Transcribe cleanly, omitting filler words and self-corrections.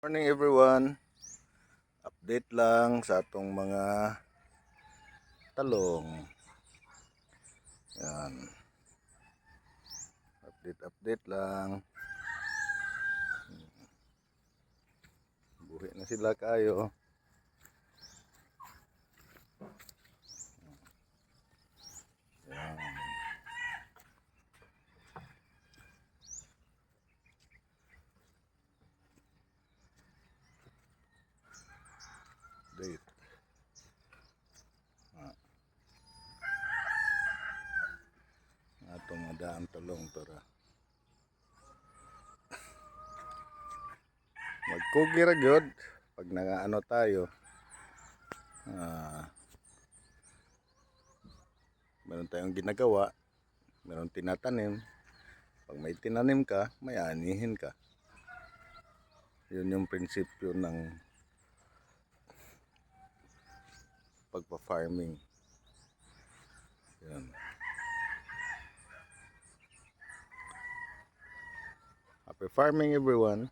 Morning everyone. Update lang sa atong mga talong. Yan. Update lang. Buhi na sila kayo. Yan. Update. Atong madaan talong tora. Magkugi ra gyud pag nagaano tayo. Meron tayong ginagawa, meron tinatanim. Pag may tinanim ka, may anihin ka. Yun yung prinsipyo ng pagpa-farming. Yan. Happy farming everyone.